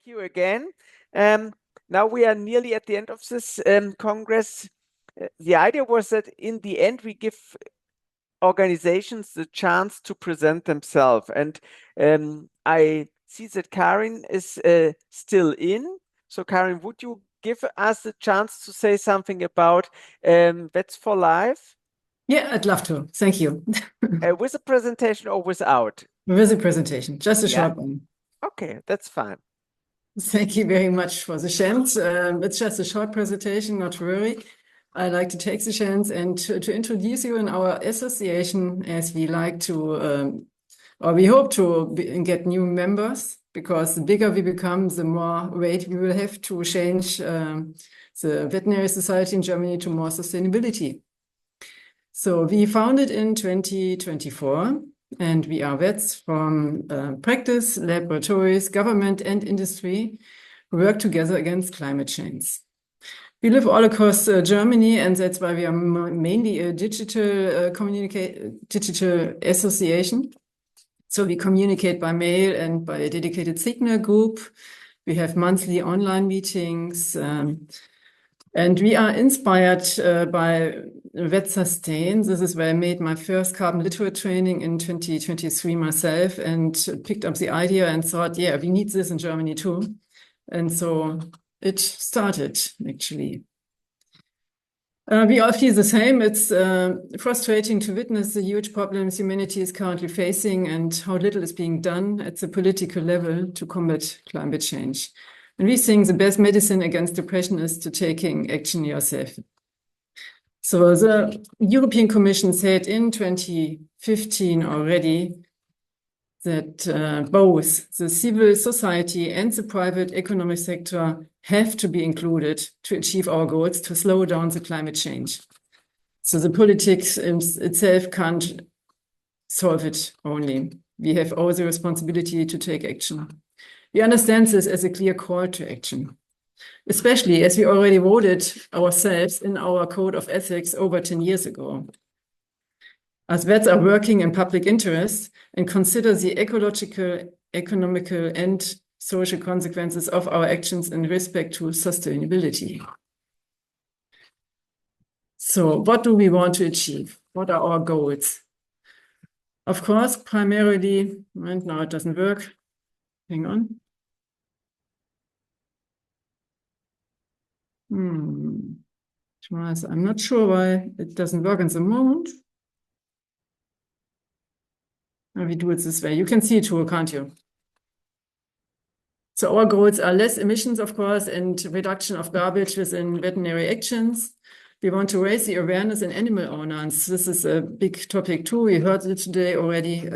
you again. Now we are nearly at the end of this Congress. The idea was that in the end we give organizations the chance to present themselves. And I see that Karin is still in. So Karin, would you give us the chance to say something about Vets4Life? Yeah, I'd love to. Thank you. With a presentation or without? With a presentation, just a Yeah. short one. Okay, that's fine. Thank you very much for the chance. It's just a short presentation, not to worry. I like to take the chance and to introduce you in our association, as we like to, or we hope to get new members, because the bigger we become, the more weight we will have to change the veterinary society in Germany to more sustainability. So we founded in 2024, and we are vets from practice, laboratories, government, and industry who work together against climate change. We live all across Germany, and that's why we are mainly a digital digital association. So we communicate by mail and by a dedicated Signal group. We have monthly online meetings, and we are inspired by VetSustain. This is where I made my first carbon literate training in 2023 myself, and picked up the idea and thought, yeah, we need this in Germany too. And so it started, actually. We all feel the same. It's frustrating to witness the huge problems humanity is currently facing and how little is being done at the political level to combat climate change. And we think the best medicine against depression is to taking action yourself. So the European Commission said in 2015 already that both the civil society and the private economic sector have to be included to achieve our goals to slow down the climate change. So the politics itself can't solve it only. We have all the responsibility to take action. We understand this as a clear call to action, especially as we already voted ourselves in our code of ethics over 10 years ago. As vets are working in public interest and consider the ecological, economical, and social consequences of our actions in respect to sustainability. So what do we want to achieve? What are our goals? Of course, primarily, and now it doesn't work. Hang on. I'm not sure why it doesn't work in the moment. We do it this way. You can see it too, can't you? So our goals are less emissions, of course, and reduction of garbage within veterinary actions. We want to raise the awareness in animal owners. This is a big topic too. We heard it today already.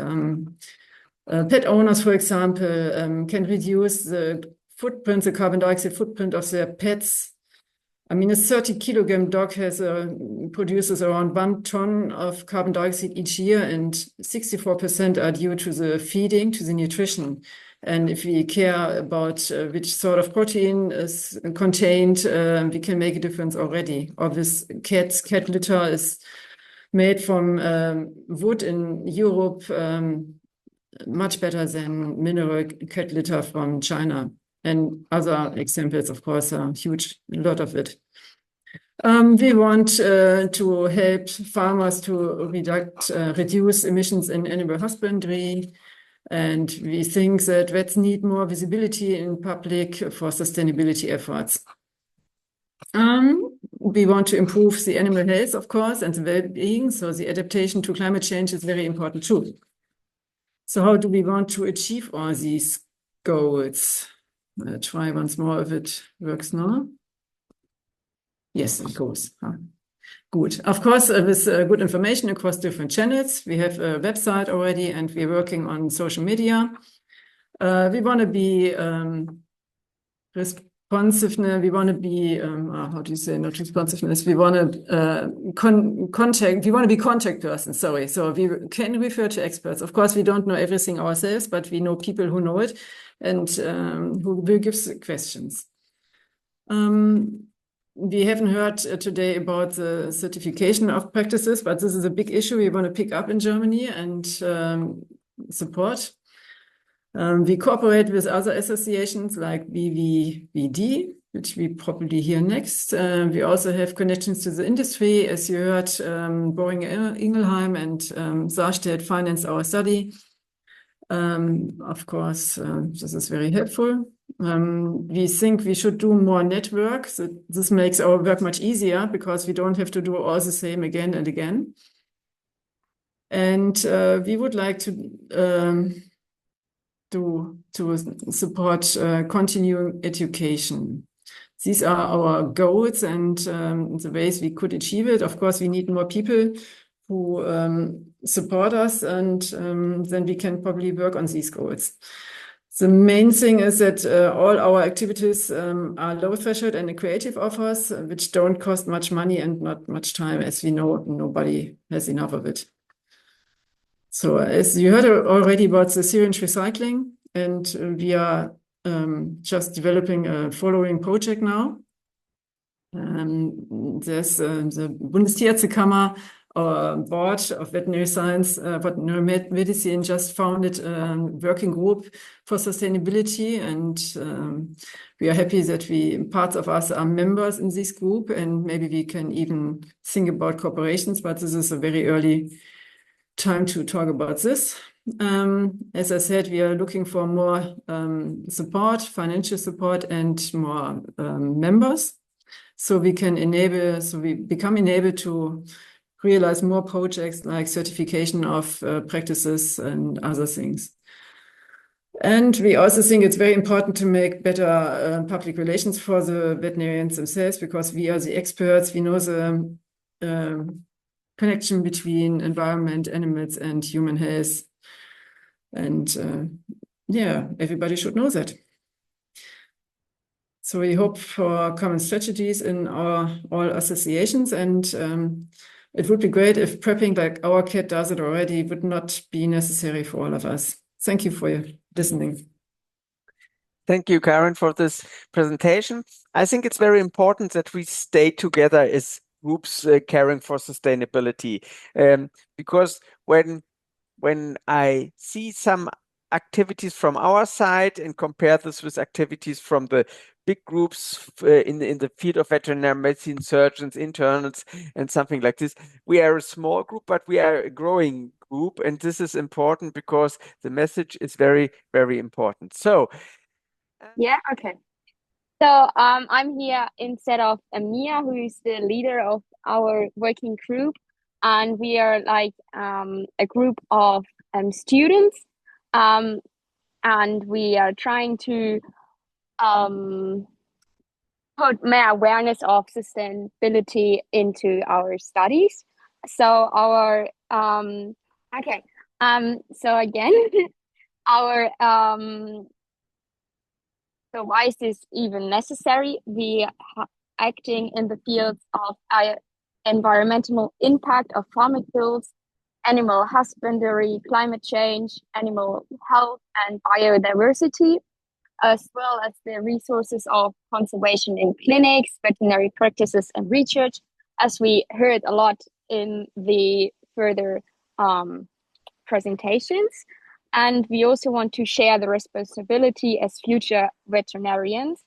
Pet owners, for example, can reduce the footprint, the carbon dioxide footprint of their pets. I mean, a 30-kilogram dog produces around 1 ton of carbon dioxide each year, and 64% are due to the feeding, to the nutrition. And if we care about which sort of protein is contained, we can make a difference already. Or this cat litter is made from wood in Europe, much better than mineral cat litter from China. And other examples, of course, are huge, a lot of it. We want to help farmers to reduce emissions in animal husbandry. And we think that vets need more visibility in public for sustainability efforts. We want to improve the animal health, of course, and the well-being. So the adaptation to climate change is very important too. So how do we want to achieve all these goals? I'll try once more if it works now. Yes, it goes. Good. Of course, with good information across different channels. We have a website already, and we're working on social media. We want to be responsive. We want to be, how do you say, not responsiveness. We want to contact. We want to be contact persons. Sorry. So we can refer to experts. Of course, we don't know everything ourselves, but we know people who know it and who will give questions. We haven't heard today about the certification of practices, but this is a big issue we want to pick up in Germany and support. We cooperate with other associations like BVVD, which we probably hear next. We also have connections to the industry. As you heard, Boehringer Ingelheim and Saarstedt finance our study. Of course, this is very helpful. We think we should do more network. So this makes our work much easier because we don't have to do all the same again and again. And we would like to support continuing education. These are our goals and the ways we could achieve it. Of course, we need more people who support us, and then we can probably work on these goals. The main thing is that all our activities are low threshold and creative offers, which don't cost much money and not much time, as we know nobody has enough of it. So as you heard already about the syringe recycling, and we are just developing a following project now. There's the Bundestierärztekammer, our board of veterinary science, veterinary medicine just founded a working group for sustainability, and we are happy that parts of us are members in this group, and maybe we can even think about cooperations, but this is a very early time to talk about this. As I said, we are looking for more support, financial support, and more members, so we become enabled to realize more projects like certification of practices and other things. And we also think it's very important to make better public relations for the veterinarians themselves, because we are the experts. We know the connection between environment, animals, and human health. And yeah, everybody should know that. So we hope for common strategies in all associations, and it would be great if prepping like our cat does it already would not be necessary for all of us. Thank you for your listening. Thank you, Karen, for this presentation. I think it's very important that we stay together as groups caring for sustainability, because when I see some activities from our side and compare this with activities from the big groups in the field of veterinary medicine, surgeons, internals, and something like this, we are a small group, but we are a growing group, and this is important because the message is very, very important. So yeah, okay. So I'm here instead of Mia, who is the leader of our working group, and we are like a group of students, and we are trying to put more awareness of sustainability into our studies. So our okay, so again, our so why is this even necessary? We are acting in the fields of environmental impact of pharmaceuticals, animal husbandry, climate change, animal health, and biodiversity, as well as the resources of conservation in clinics, veterinary practices, and research, as we heard a lot in the further presentations. And we also want to share the responsibility as future veterinarians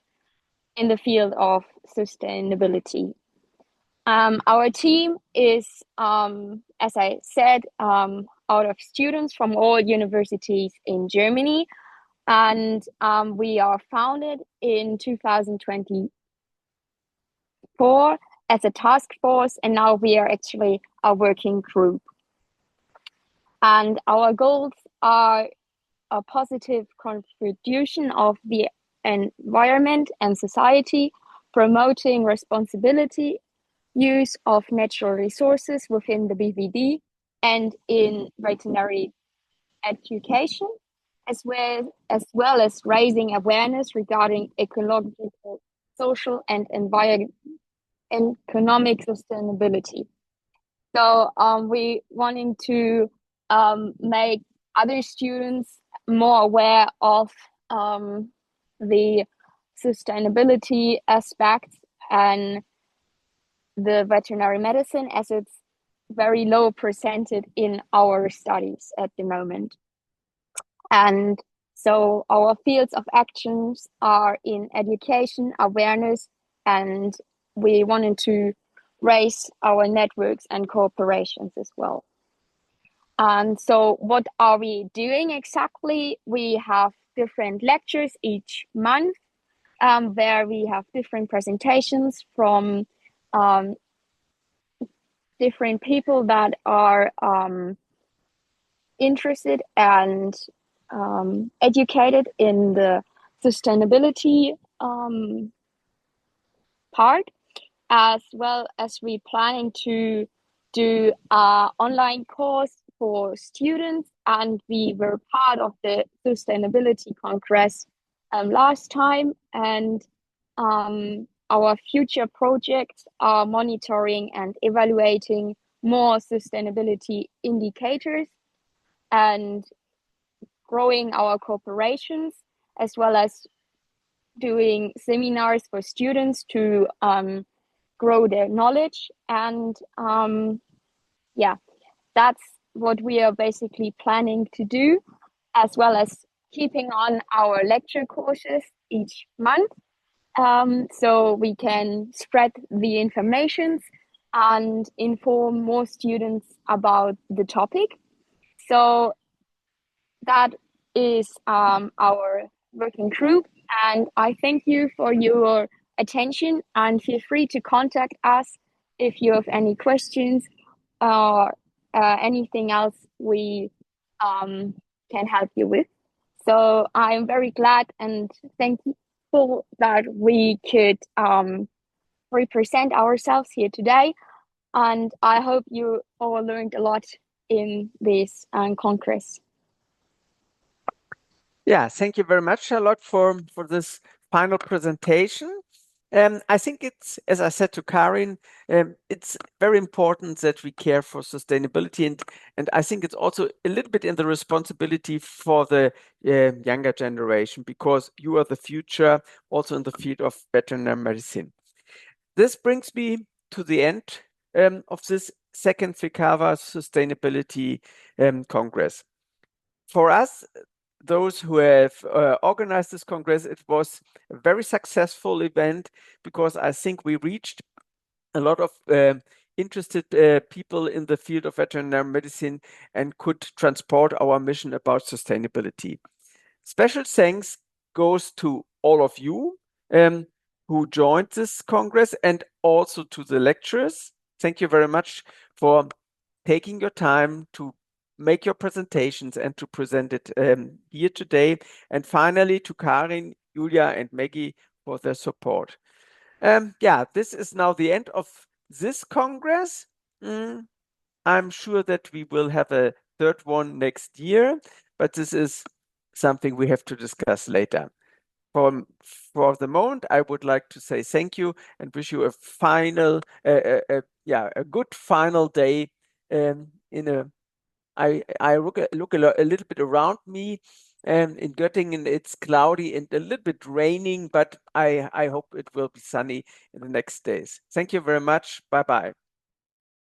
in the field of sustainability. Our team is, as I said, out of students from all universities in Germany. And we are founded in 2024 as a task force, and now we are actually a working group. And our goals are a positive contribution of the environment and society, promoting responsibility use of natural resources within the BVD and in veterinary education, as well as raising awareness regarding ecological, social, and economic sustainability. So we wanting to make other students more aware of the sustainability aspects and the veterinary medicine, as it's very low presented in our studies at the moment. And So our fields of actions are in education, awareness, and we wanted to raise our networks and corporations as well. And so what are we doing exactly? We have different lectures each month where we have different presentations from different people that are interested and educated in the sustainability part, as well as we planning to do an online course for students, and we were part of the Sustainability Congress last time, and our future projects are monitoring and evaluating more sustainability indicators and growing our corporations, as well as doing seminars for students to grow their knowledge. And yeah, that's what we are basically planning to do, as well as keeping on our lecture courses each month, so we can spread the information and inform more students about the topic. So that is our working group, and I thank you for your attention, and feel free to contact us if you have any questions or anything else we can help you with. So I'm very glad and thankful that we could represent ourselves here today, and I hope you all learned a lot in this Congress. Yeah, thank you very much, Charlotte, for this final presentation. I think it's, as I said to Karin, it's very important that we care for sustainability, and I think it's also a little bit in the responsibility for the younger generation, because you are the future also in the field of veterinary medicine. This brings me to the end of this second FICAVA Sustainability Congress. For us, those who have organized this Congress, it was a very successful event, because I think we reached a lot of interested people in the field of veterinary medicine and could transport our mission about sustainability. Special thanks goes to all of you who joined this Congress, and also to the lecturers. Thank you very much for taking your time to make your presentations and to present it here today. And finally, to Karin, Julia, and Maggie for their support. Yeah, this is now the end of this Congress. I'm sure that we will have a third one next year, but this is something we have to discuss later. For the moment, I would like to say thank you and wish you a final, a good final day. I look a little bit around me, in Göttingen it's cloudy and a little bit raining, but I hope it will be sunny in the next days. Thank you very much. Bye bye.